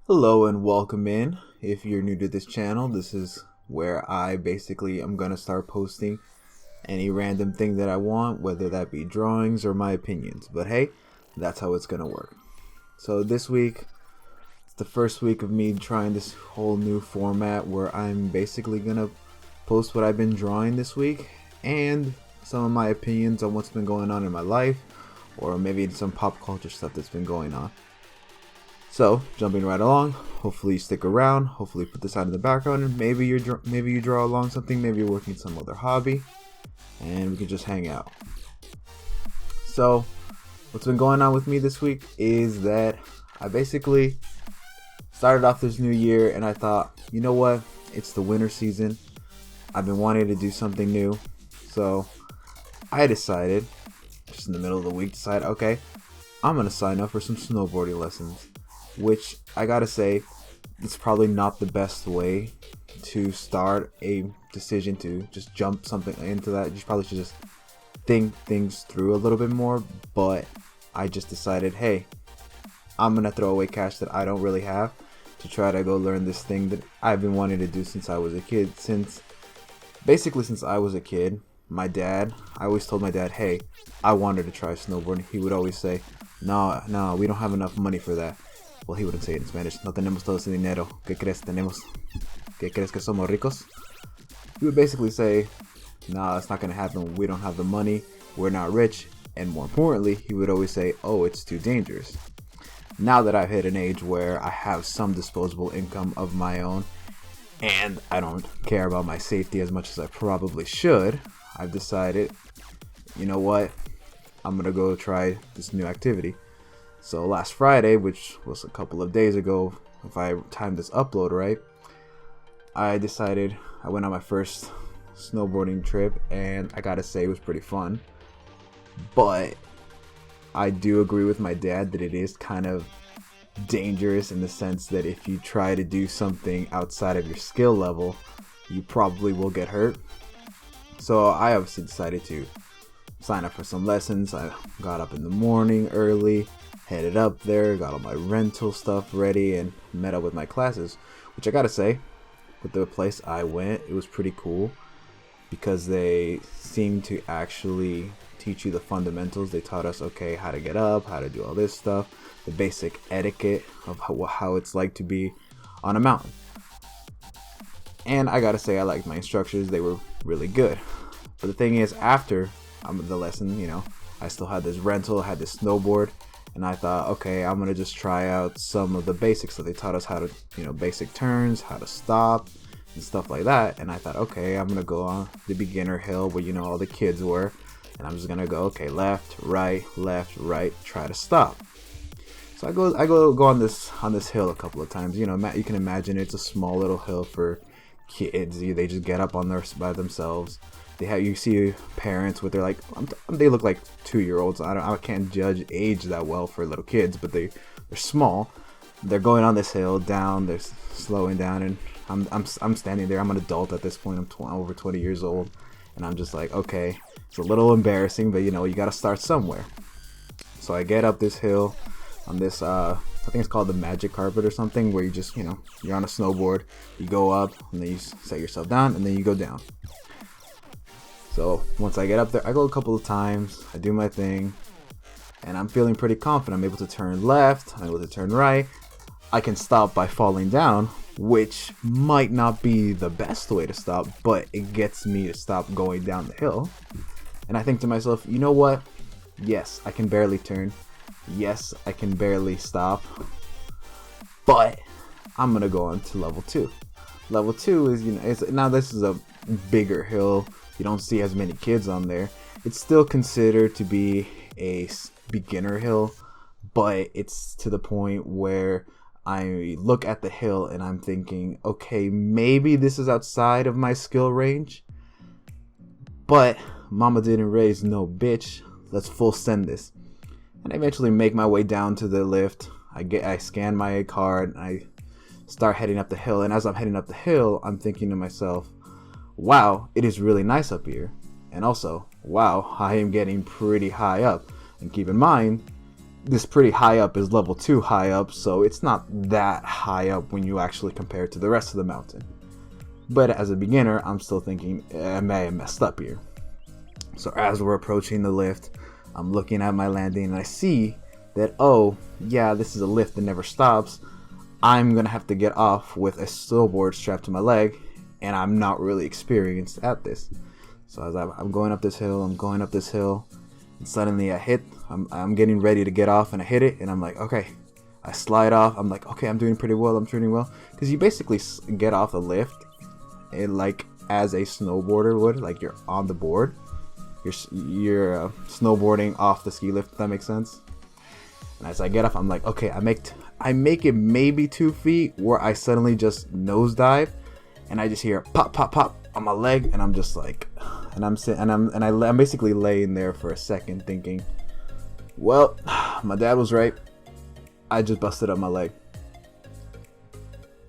Hello and welcome in. If you're new to this channel, this is where I basically am going to start posting any random thing that I want, whether that be drawings or my opinions. But hey, that's how it's going to work. So this week, it's the first week of me trying this whole new format where I'm basically going to post what I've been drawing this week and some of my opinions on what's been going on in my life, or maybe some pop culture stuff that's been going on. So, jumping right along, hopefully you stick around, hopefully put this out in the background, and maybe you draw along something, maybe you're working some other hobby, and we can just hang out. So, what's been going on with me this week is that I basically started off this new year and I thought, you know what, it's the winter season, I've been wanting to do something new, so I decided, just in the middle of the week, okay, I'm going to sign up for some snowboarding lessons. Which I gotta say, it's probably not the best way to start a decision to just jump something into that. You probably should just think things through a little bit more. But I just decided, hey, I'm gonna throw away cash that I don't really have to try to go learn this thing that I've been wanting to do since I was a kid. Since I was a kid, I always told my dad, hey, I wanted to try snowboarding. He would always say, no, we don't have enough money for that. Well, he wouldn't say it in Spanish. No tenemos todo ese dinero. ¿Qué crees? ¿Qué crees que somos ricos? He would basically say, nah, it's not going to happen. We don't have the money. We're not rich. And more importantly, he would always say, oh, it's too dangerous. Now that I've hit an age where I have some disposable income of my own, and I don't care about my safety as much as I probably should, I've decided, you know what? I'm going to go try this new activity. So last Friday, which was a couple of days ago, if I timed this upload right, I went on my first snowboarding trip, and I gotta say it was pretty fun. But I do agree with my dad that it is kind of dangerous in the sense that if you try to do something outside of your skill level, you probably will get hurt. So I obviously decided to sign up for some lessons. I got up in the morning early, headed up there, got all my rental stuff ready, and met up with my classes, which I gotta say, with the place I went, it was pretty cool because they seemed to actually teach you the fundamentals. They taught us, okay, how to get up, how to do all this stuff, the basic etiquette of how it's like to be on a mountain. And I gotta say, I liked my instructors. They were really good. But the thing is, after the lesson, I still had this rental, I had this snowboard, and I thought, okay, I'm gonna just try out some of the basics. So they taught us how to, basic turns, how to stop, and stuff like that. And I thought, okay, I'm gonna go on the beginner hill where all the kids were, and I'm just gonna go, okay, left, right, try to stop. So I go on this hill a couple of times. You can imagine it's a small little hill for kids. They just get up on there by themselves. You see parents with they look like 2-year-olds. I can't judge age that well for little kids, but they're small. They're going on this hill down. They're slowing down, and I'm standing there. I'm an adult at this point. I'm over 20 years old, and I'm just like, okay, it's a little embarrassing, but you got to start somewhere. So I get up this hill on this I think it's called the magic carpet or something, where you just you're on a snowboard. You go up, and then you set yourself down, and then you go down. So once I get up there, I go a couple of times, I do my thing, and I'm feeling pretty confident. I'm able to turn left, I'm able to turn right. I can stop by falling down, which might not be the best way to stop, but it gets me to stop going down the hill. And I think to myself, you know what? Yes, I can barely turn. Yes, I can barely stop. But I'm going to go on to level 2. Level 2 is, now this is a bigger hill. You don't see as many kids on there. It's still considered to be a beginner hill, but it's to the point where I look at the hill and I'm thinking, okay, maybe this is outside of my skill range, but mama didn't raise no bitch. Let's full send this. And I eventually make my way down to the lift. I scan my card and I start heading up the hill. And as I'm heading up the hill, I'm thinking to myself, wow, it is really nice up here. And also, wow, I am getting pretty high up. And keep in mind, this pretty high up is level 2 high up, so it's not that high up when you actually compare it to the rest of the mountain. But as a beginner, I'm still thinking, I may have messed up here. So as we're approaching the lift, I'm looking at my landing and I see that, oh yeah, this is a lift that never stops. I'm gonna have to get off with a snowboard strapped to my leg, and I'm not really experienced at this. So as I'm going up this hill, and suddenly I hit. I'm getting ready to get off, and I hit it, and I'm like, okay. I slide off. I'm like, okay, I'm doing pretty well. Because you basically get off the lift, and like as a snowboarder would, like you're on the board. You're snowboarding off the ski lift. If that makes sense. And as I get off, I'm like, okay, I make it maybe 2 feet, where I suddenly just nosedive, and I just hear pop, pop, pop on my leg, and I'm just like, and I'm basically laying there for a second, thinking, well, my dad was right. I just busted up my leg.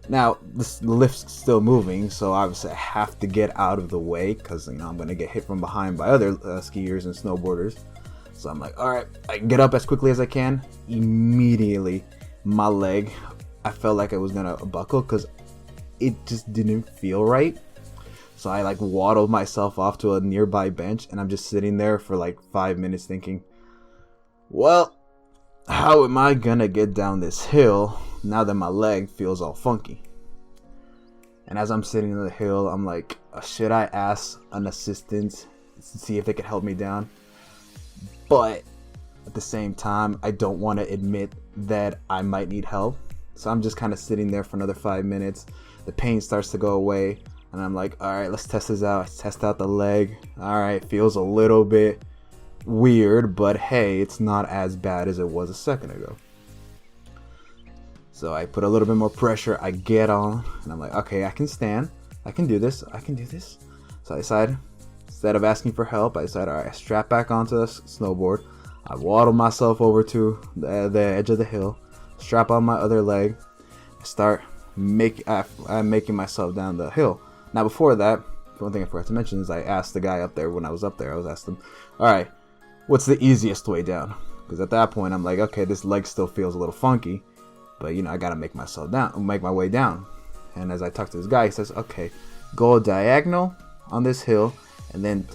Now the lift's still moving, so obviously I have to get out of the way, because I'm gonna get hit from behind by other skiers and snowboarders. So I'm like, all right, I get up as quickly as I can. Immediately, my leg, I felt like I was gonna buckle because it just didn't feel right. So I like waddled myself off to a nearby bench, and I'm just sitting there for like 5 minutes thinking, well, how am I gonna get down this hill now that my leg feels all funky? And as I'm sitting on the hill, I'm like, should I ask an assistant to see if they could help me down? But at the same time, I don't want to admit that I might need help. So I'm just kind of sitting there for another 5 minutes. The pain starts to go away, and I'm like, all right, let's test this out. I test out the leg. All right, feels a little bit weird, but hey, it's not as bad as it was a second ago. So I put a little bit more pressure. I get on, and I'm like, okay, I can stand. I can do this. So I decide, instead of asking for help, I decided, all right, I strap back onto the snowboard. I waddle myself over to the edge of the hill, strap on my other leg, start making myself down the hill. Now before that, one thing I forgot to mention is I asked the guy up there when I was up there, I was asking him, all right, what's the easiest way down? Because at that point I'm like, okay, this leg still feels a little funky, but I gotta make my way down. And as I talk to this guy, he says, okay, go diagonal on this hill, and then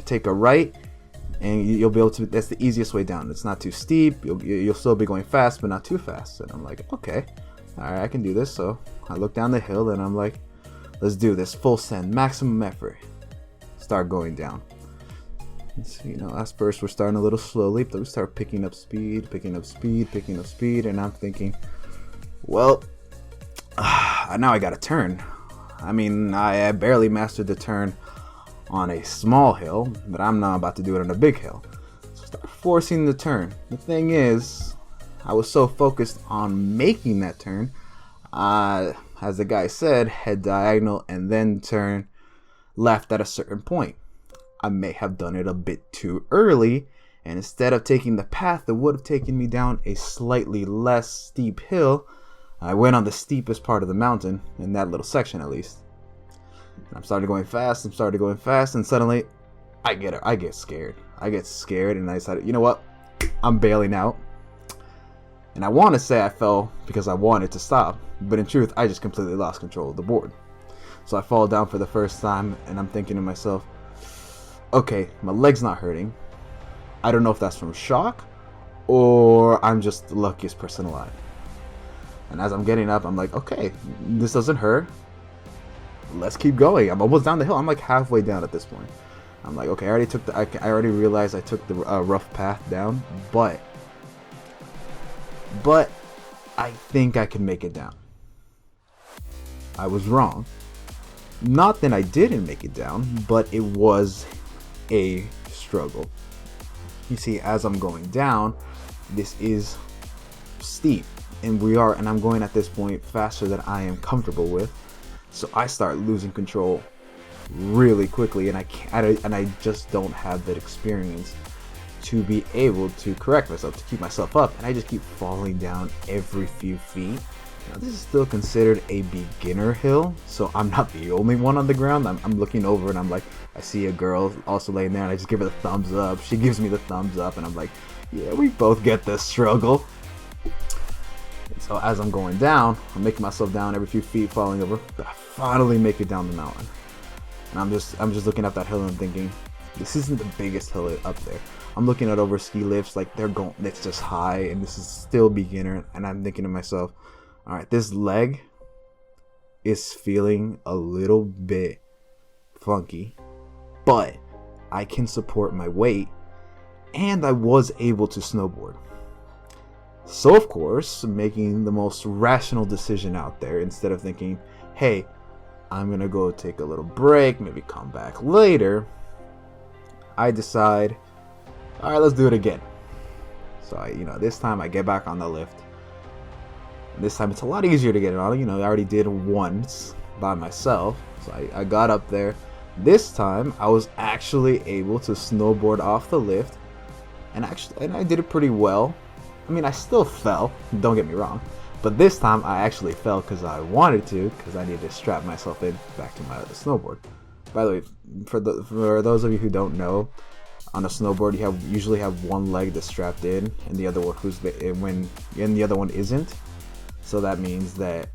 take a right, and you'll be able to. That's the easiest way down. It's not too steep. You'll still be going fast, but not too fast. And I'm like, okay, all right, I can do this. So I look down the hill, and I'm like, let's do this. Full send, maximum effort. Start going down. So, at first we're starting a little slowly, but we start picking up speed, and I'm thinking, well, now I got to turn. I mean, I barely mastered the turn on a small hill, but I'm not about to do it on a big hill. So start forcing the turn. The thing is, I was so focused on making that turn, as the guy said, head diagonal and then turn left at a certain point. I may have done it a bit too early, and instead of taking the path that would have taken me down a slightly less steep hill, I went on the steepest part of the mountain, in that little section at least. And I'm started going fast, and suddenly I get scared. And I decided, you know what? I'm bailing out. And I want to say I fell because I wanted to stop, but in truth, I just completely lost control of the board. So I fall down for the first time, and I'm thinking to myself, okay, my leg's not hurting. I don't know if that's from shock, or I'm just the luckiest person alive. And as I'm getting up, I'm like, okay, this doesn't hurt. Let's keep going. I'm almost down the hill. I'm like halfway down at this point. I'm like, okay, I already realized I took the rough path down, but I think I can make it down. I was wrong. Not that I didn't make it down, but it was a struggle. You see, as I'm going down, this is steep, and I'm going at this point faster than I am comfortable with. So I start losing control really quickly, and I just don't have that experience to be able to correct myself, to keep myself up, and I just keep falling down every few feet. Now, this is still considered a beginner hill, so I'm not the only one on the ground. I'm looking over, and I'm like, I see a girl also laying there, and I just give her the thumbs up. She gives me the thumbs up, and I'm like, Yeah, we both get this struggle. So as I'm going down, I'm making myself down every few feet, falling over. But I finally make it down the mountain, and I'm just looking up that hill and I'm thinking, this isn't the biggest hill up there. I'm looking at over ski lifts, like it's just high, and this is still beginner. And I'm thinking to myself, all right, this leg is feeling a little bit funky, but I can support my weight, and I was able to snowboard. So of course, making the most rational decision out there, instead of thinking, hey, I'm gonna go take a little break, maybe come back later, I decide, all right, let's do it again. So this time I get back on the lift. And this time it's a lot easier to get it on. I already did once by myself, so I got up there. This time I was actually able to snowboard off the lift, and I did it pretty well. I mean, I still fell, don't get me wrong, but this time I actually fell because I wanted to, because I needed to strap myself in back to my other snowboard. By the way, for those of you who don't know, on a snowboard you usually have one leg that's strapped in, and the other one the other one isn't. So that means that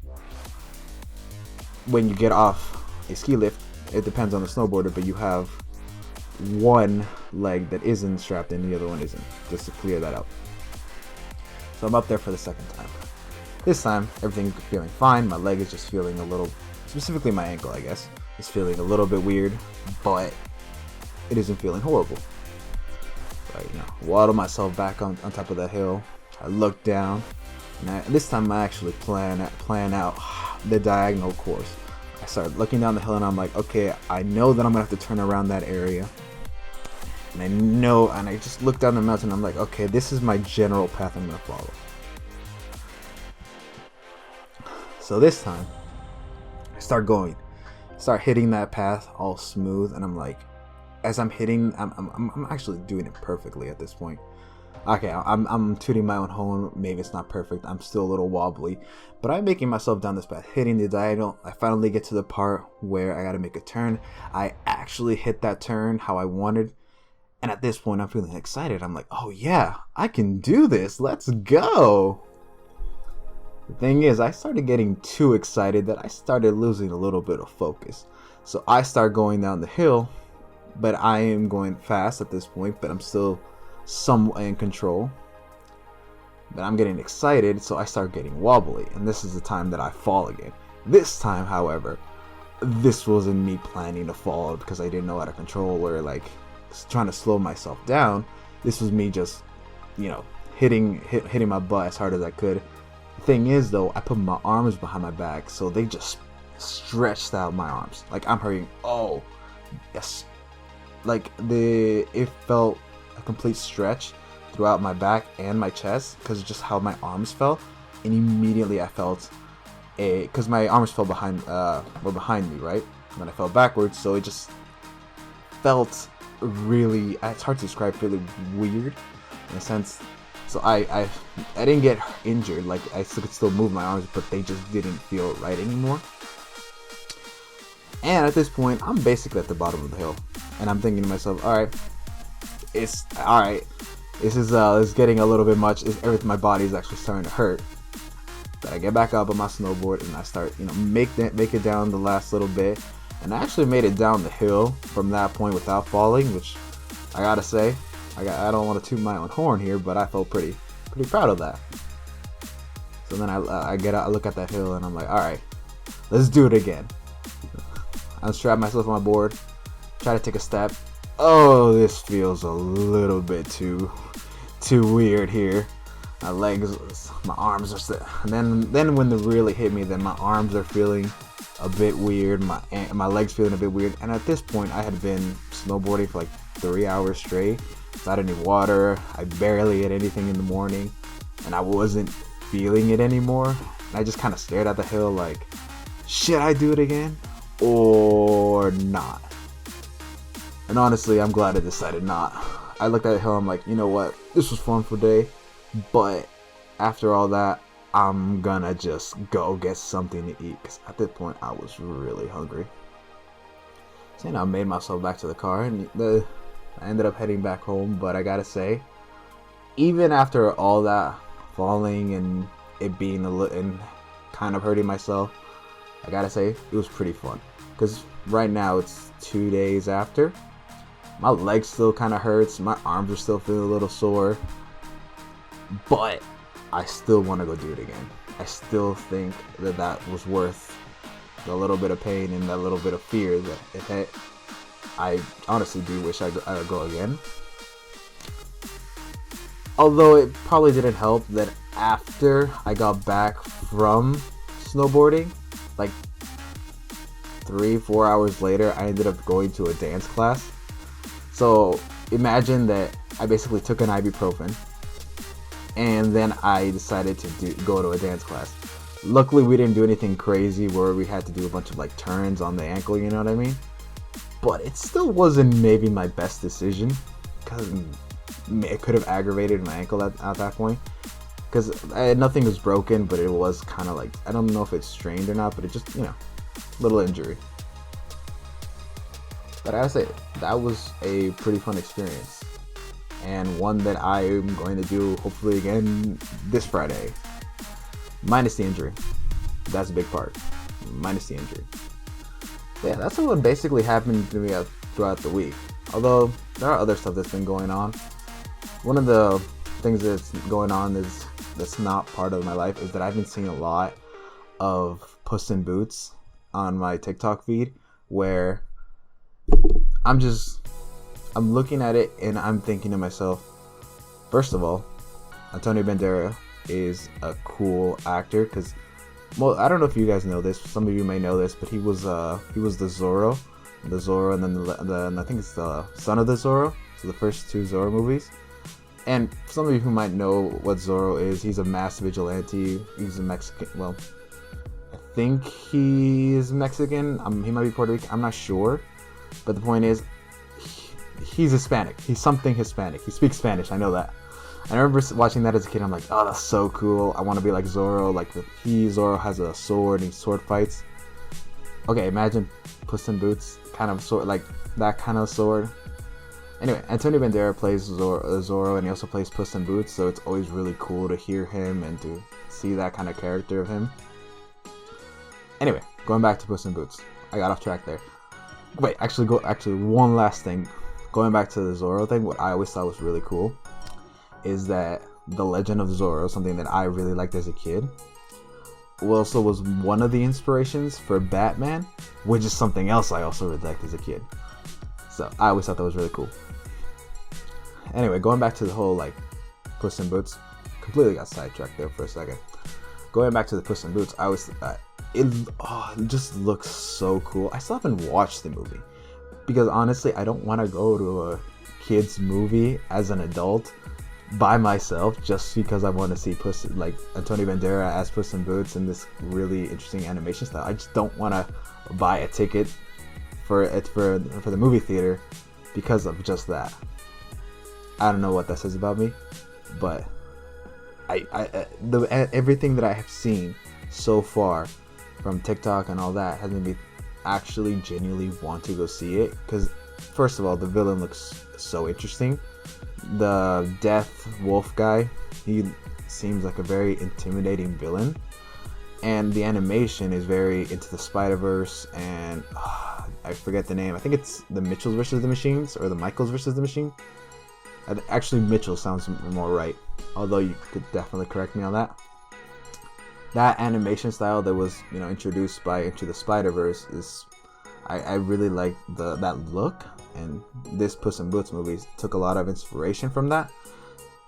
when you get off a ski lift, it depends on the snowboarder, but you have one leg that isn't strapped in, the other one isn't, just to clear that out. So I'm up there for the second time. This time, everything's feeling fine. My leg is just feeling a little, specifically my ankle, I guess, is feeling a little bit weird, but it isn't feeling horrible. So I, waddle myself back on top of that hill. I look down, and this time I actually plan out the diagonal course. I started looking down the hill, and I'm like, okay, I know that I'm gonna have to turn around that area. And I just look down the mountain, I'm like, okay, this is my general path I'm gonna follow. So this time, I start hitting that path all smooth, and I'm like, as I'm hitting, I'm actually doing it perfectly at this point. Okay, I'm tooting my own horn. Maybe it's not perfect. I'm still a little wobbly, but I'm making myself down this path, hitting the diagonal. I finally get to the part where I gotta make a turn. I actually hit that turn how I wanted. And at this point, I'm feeling excited. I'm like, oh yeah, I can do this. Let's go. The thing is, I started getting too excited that I started losing a little bit of focus. So I start going down the hill, but I am going fast at this point, but I'm still somewhat in control. But I'm getting excited, so I start getting wobbly. And this is the time that I fall again. This time, however, this wasn't me planning to fall because I didn't know how to control or trying to slow myself down. This was me just, hitting my butt as hard as I could. The thing is, though, I put my arms behind my back, so they just stretched out my arms. Like I'm hurting. Oh, yes. It felt a complete stretch throughout my back and my chest because of just how my arms felt. And immediately I felt because my arms fell were behind me, right? When I fell backwards, so it just felt really, it's hard to describe, really weird in a sense. So I didn't get injured, I could still move my arms, but they just didn't feel right anymore. And at this point, I'm basically at the bottom of the hill, and I'm thinking to myself, alright, this is getting a little bit much. Everything, my body is actually starting to hurt. But I get back up on my snowboard and I start, make it down the last little bit. And I actually made it down the hill from that point without falling, which I gotta say, I don't want to toot my own horn here, but I felt pretty proud of that. So then I get out, I look at that hill, and I'm like, all right, let's do it again. I strap myself on my board, try to take a step. Oh, this feels a little bit too weird here. My legs, my arms are still, and then when they really hit me, then my arms are feeling a bit weird, my legs feeling a bit weird. And at this point, I had been snowboarding for 3 hours straight without any water. I barely ate anything in the morning, and I wasn't feeling it anymore. And I just kind of stared at the hill like, should I do it again or not? And honestly, I'm glad I decided not. I looked at the hill, I'm like, you know what, this was fun for today, but after all that, I'm gonna just go get something to eat, because at this point I was really hungry. So I made myself back to the car, and I ended up heading back home. But I gotta say, even after all that falling and it being a little and kind of hurting myself, I gotta say it was pretty fun. Because right now it's 2 days after. My legs still kind of hurts. My arms are still feeling a little sore. But I still want to go do it again. I still think that was worth the little bit of pain and that little bit of fear that it had. I honestly do wish I would go again. Although it probably didn't help that after I got back from snowboarding, like 3-4 hours later, I ended up going to a dance class. So imagine that I basically took an ibuprofen and then I decided to go to a dance class. Luckily, we didn't do anything crazy where we had to do a bunch of like turns on the ankle, you know what I mean? But it still wasn't maybe my best decision because it could have aggravated my ankle at that point. Because nothing was broken, but it was kind of like, I don't know if it's strained or not, but it just, little injury. But I gotta say, that was a pretty fun experience. And one that I am going to do hopefully again this Friday. Minus the injury. That's a big part. Minus the injury. But yeah, that's what basically happened to me throughout the week. Although, there are other stuff that's been going on. One of the things that's going on that's not part of my life is that I've been seeing a lot of Puss in Boots on my TikTok feed where I'm looking at it and I'm thinking to myself, first of all, Antonio Banderas is a cool actor because, well, I don't know if you guys know this. Some of you may know this, but he was the Zorro, and then I think it's the son of the Zorro. So the first 2 Zorro movies. And some of you who might know what Zorro is, he's a mass vigilante. He's a Mexican. Well, I think he is Mexican. He might be Puerto Rican. I'm not sure. But the point is, he's Hispanic. He's something Hispanic. He speaks Spanish. I know that. I remember watching that as a kid. I'm like, oh, that's so cool. I want to be like Zorro. Like Zorro has a sword and he sword fights. Okay, imagine Puss in Boots, kind of sword, like that kind of sword. Anyway, Antonio Banderas plays Zorro, and he also plays Puss in Boots, so it's always really cool to hear him and to see that kind of character of him. Anyway, going back to Puss in Boots. I got off track there. Wait, actually, one last thing. Going back to the Zorro thing, what I always thought was really cool is that the Legend of Zorro, something that I really liked as a kid, also was one of the inspirations for Batman, which is something else I also really liked as a kid. So I always thought that was really cool. Anyway, going back to the whole like Puss in Boots, completely got sidetracked there for a second. Going back to the Puss in Boots, I always thought it just looks so cool. I still haven't watched the movie because honestly, I don't want to go to a kids movie as an adult by myself just because I want to see Antonio Banderas as Puss in Boots in this really interesting animation style. I just don't want to buy a ticket for the movie theater because of just that. I don't know what that says about me, but everything that I have seen so far from TikTok and all that has made me actually genuinely want to go see it. Because first of all, the villain looks so interesting. The Death Wolf guy, he seems like a very intimidating villain, and the animation is very Into the Spider-Verse, and I forget the name. I think it's the Mitchells versus the Machines, or the Michaels versus the Machine. Actually, Mitchell sounds more right, although you could definitely correct me on that. That animation style that was, introduced by Into the Spider-Verse is, I really like that look, and this Puss in Boots movie took a lot of inspiration from that.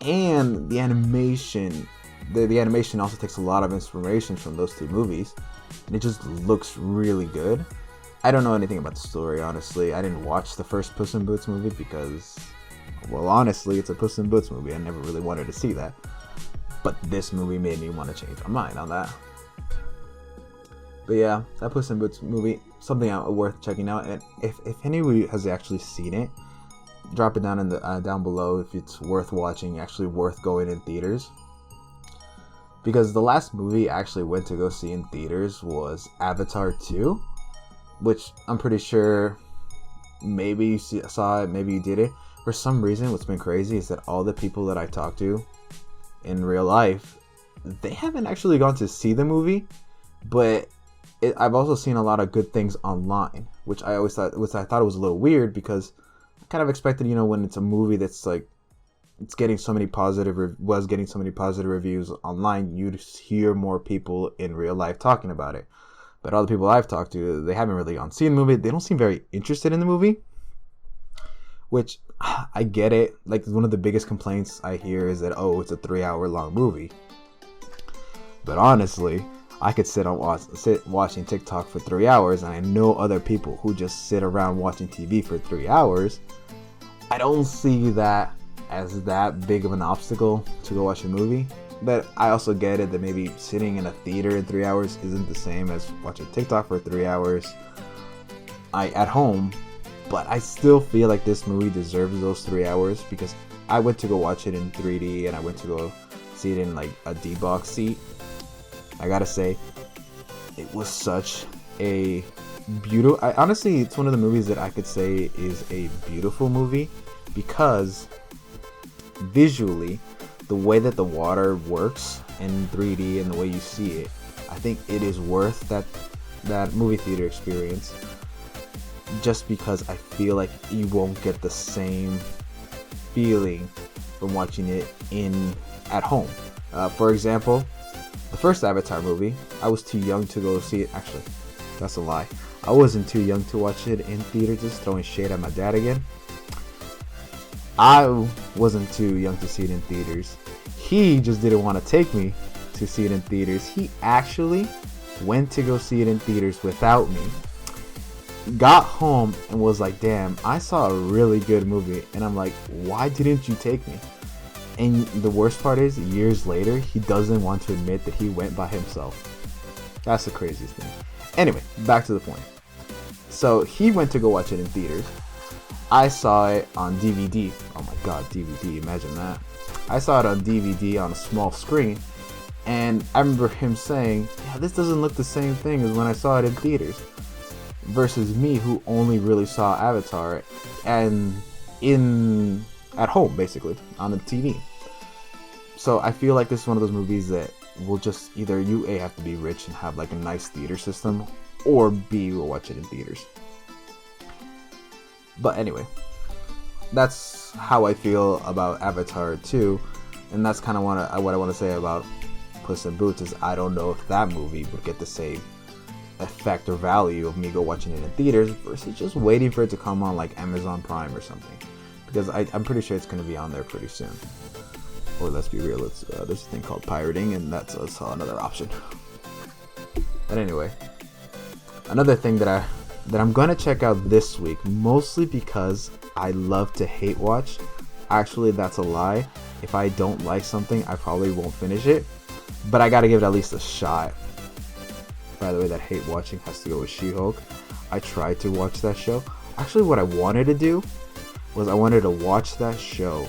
And the animation, the animation also takes a lot of inspiration from those 2 movies, and it just looks really good. I don't know anything about the story, honestly. I didn't watch the first Puss in Boots movie because, well, honestly, it's a Puss in Boots movie. I never really wanted to see that. But this movie made me want to change my mind on that. But yeah, that Puss in Boots movie, something worth checking out. And if any of you has actually seen it, drop it down in the down below if it's worth watching, actually worth going in theaters. Because the last movie I actually went to go see in theaters was Avatar 2, which I'm pretty sure maybe you saw it, maybe you did it. For some reason, what's been crazy is that all the people that I talk to in real life, they haven't actually gone to see the movie, but I've also seen a lot of good things online, which I thought was a little weird, because I kind of expected, when it's a movie that's like, it's getting so many was getting so many positive reviews online, you'd hear more people in real life talking about it. But all the people I've talked to, they haven't really gone seen the movie. They don't seem very interested in the movie, which I get it. Like, one of the biggest complaints I hear is that, oh, it's a 3-hour long movie. But honestly, I could sit watching TikTok for 3 hours, and I know other people who just sit around watching TV for 3 hours. I don't see that as that big of an obstacle to go watch a movie. But I also get it that maybe sitting in a theater in 3 hours isn't the same as watching TikTok for 3 hours at home. But I still feel like this movie deserves those 3 hours, because I went to go watch it in 3D, and I went to go see it in like a D-box seat. I gotta say, it was such a beautiful... honestly, it's one of the movies that I could say is a beautiful movie, because visually, the way that the water works in 3D and the way you see it, I think it is worth that movie theater experience, just because I feel like you won't get the same feeling from watching it at home. For example, the first Avatar movie, I was too young to go see it. Actually, that's a lie. I wasn't too young to watch it in theater, just throwing shade at my dad again. I wasn't too young to see it in theaters. He just didn't want to take me to see it in theaters. He actually went to go see it in theaters without me. Got home and was like, damn, I saw a really good movie. And I'm like, why didn't you take me? And the worst part is, years later, he doesn't want to admit that he went by himself. That's the craziest thing. Anyway, back to the point. So he went to go watch it in theaters. I saw it on DVD. Oh my god, DVD, imagine that. I saw it on DVD on a small screen, and I remember him saying, yeah, this doesn't look the same thing as when I saw it in theaters. Versus me, who only really saw Avatar at home, basically, on the TV. So I feel like this is one of those movies that will just either you A, have to be rich and have like a nice theater system, or B, will watch it in theaters. But anyway, that's how I feel about Avatar 2, and that's kind of what I want to say about Puss in Boots, is I don't know if that movie would get the same effect or value of me go watching it in theaters versus just waiting for it to come on like Amazon Prime or something, because I'm pretty sure it's going to be on there pretty soon. Or let's be real, there's a thing called pirating, and that's also another option. But anyway, another thing that I'm gonna check out this week, mostly because I love to hate watch. Actually, that's a lie. If I don't like something, I probably won't finish it, but I gotta give it at least a shot. By the way, that hate watching has to go with She-Hulk. I tried to watch that show. Actually, what I wanted to do was I wanted to watch that show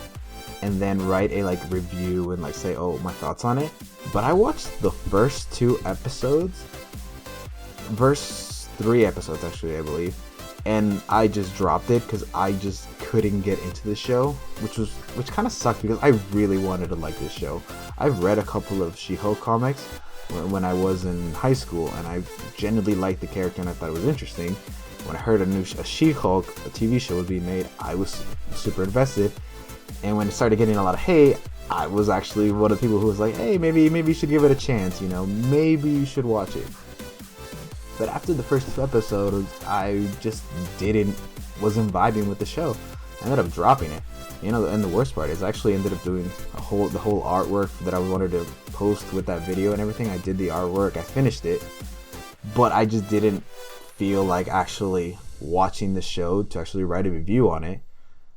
and then write a review and say, oh, my thoughts on it. But I watched the first 2 episodes, first 3 episodes actually, I believe, and I just dropped it because I just couldn't get into the show, which kind of sucked because I really wanted to like this show. I've read a couple of She-Hulk comics when I was in high school, and I genuinely liked the character and I thought it was interesting. When I heard a She-Hulk, a TV show was being made, I was super invested. And when it started getting a lot of hate, I was actually one of the people who was like, hey, maybe you should give it a chance, maybe you should watch it. But after the first 2 episodes, I just wasn't vibing with the show. I ended up dropping it. And the worst part is I actually ended up doing the whole artwork that I wanted to post with that video and everything. I did the artwork, I finished it, but I just didn't feel like actually watching the show to actually write a review on it.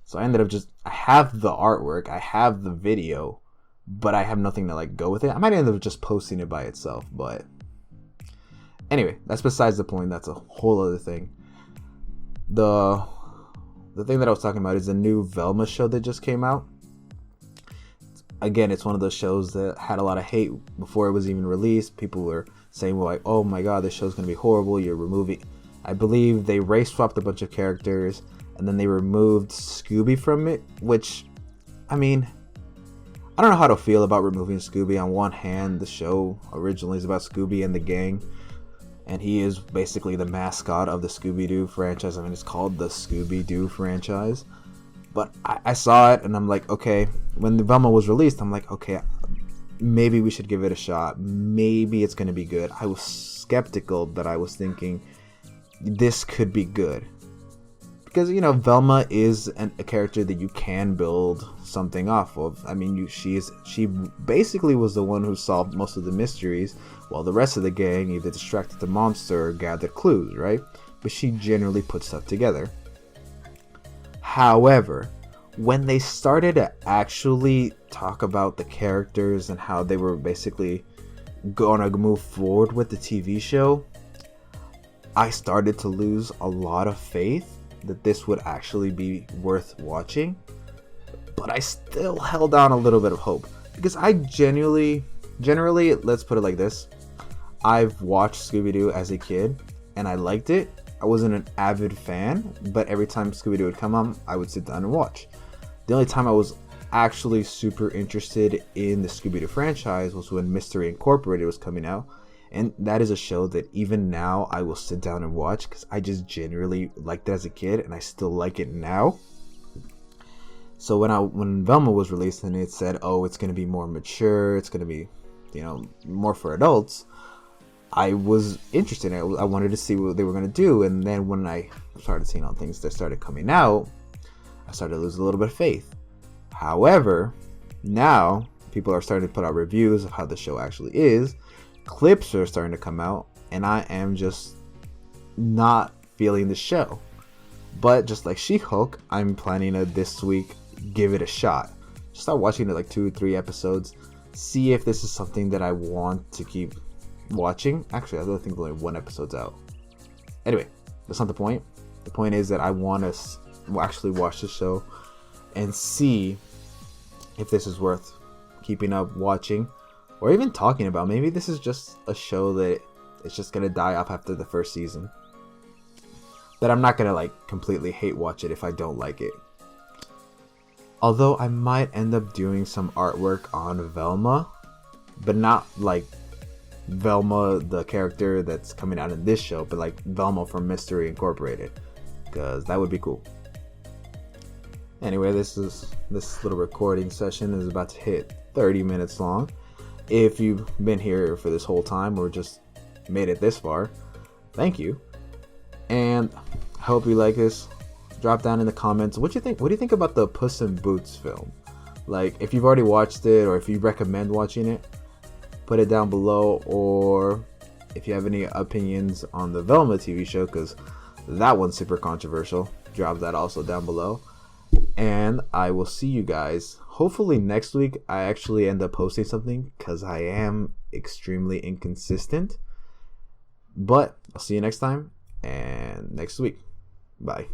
So I ended up I have the artwork, I have the video, but I have nothing to go with it. I might end up just posting it by itself, but anyway, that's besides the point. That's a whole other thing. The thing that I was talking about is the new Velma show that just came out. Again, it's one of those shows that had a lot of hate before it was even released. People were saying, oh my god, this show's going to be horrible, you're removing... I believe they race swapped a bunch of characters, and then they removed Scooby from it, which, I mean, I don't know how to feel about removing Scooby. On one hand, the show originally is about Scooby and the gang, and he is basically the mascot of the Scooby-Doo franchise. I mean, it's called the Scooby-Doo franchise. But I saw it, and I'm like, okay, when the Velma was released, I'm like, okay, maybe we should give it a shot. Maybe it's going to be good. I was skeptical, but I was thinking this could be good. Because, you know, Velma is a character that you can build something off of. I mean, she basically was the one who solved most of the mysteries, while the rest of the gang either distracted the monster or gathered clues, right? But she generally put stuff together. However, when they started to actually talk about the characters and how they were basically gonna move forward with the TV show, I started to lose a lot of faith that this would actually be worth watching. But I still held on a little bit of hope, because I generally, let's put it like this, I've watched Scooby-Doo as a kid and I liked it. I wasn't an avid fan, but every time Scooby-Doo would come on, I would sit down and watch. The only time I was actually super interested in the Scooby-Doo franchise was when Mystery Incorporated was coming out. And that is a show that even now I will sit down and watch, because I just genuinely liked it as a kid and I still like it now. So when Velma was released and it said, oh, it's going to be more mature, it's going to be, you know, more for adults, I was interested. I wanted to see what they were going to do. And then when I started seeing all things that started coming out, I started to lose a little bit of faith. However, now people are starting to put out reviews of how the show actually is. Clips are starting to come out, and I am just not feeling the show. But just like She-Hulk, I'm planning to this week give it a shot. Start watching it like 2-3 episodes, see if this is something that I want to keep watching. Actually, I don't think only one episode's out. Anyway, that's not the point. The point is that I want to actually watch the show and see if this is worth keeping up watching, or even talking about. Maybe this is just a show that it's just gonna die off after the first season. But I'm not gonna like completely hate watch it if I don't like it. Although I might end up doing some artwork on Velma, but not like Velma the character that's coming out in this show, but like Velma from Mystery Incorporated, because that would be cool. Anyway, this little recording session is about to hit 30 minutes long. If you've been here for this whole time or just made it this far, thank you. And I hope you like this. Drop down in the comments what you think. What do you think about the Puss in Boots film? Like, if you've already watched it, or if you recommend watching it, put it down below. Or if you have any opinions on the Velma TV show, because that one's super controversial, drop that also down below. And I will see you guys hopefully next week. I actually end up posting something, because I am extremely inconsistent. But I'll see you next time and next week. Bye.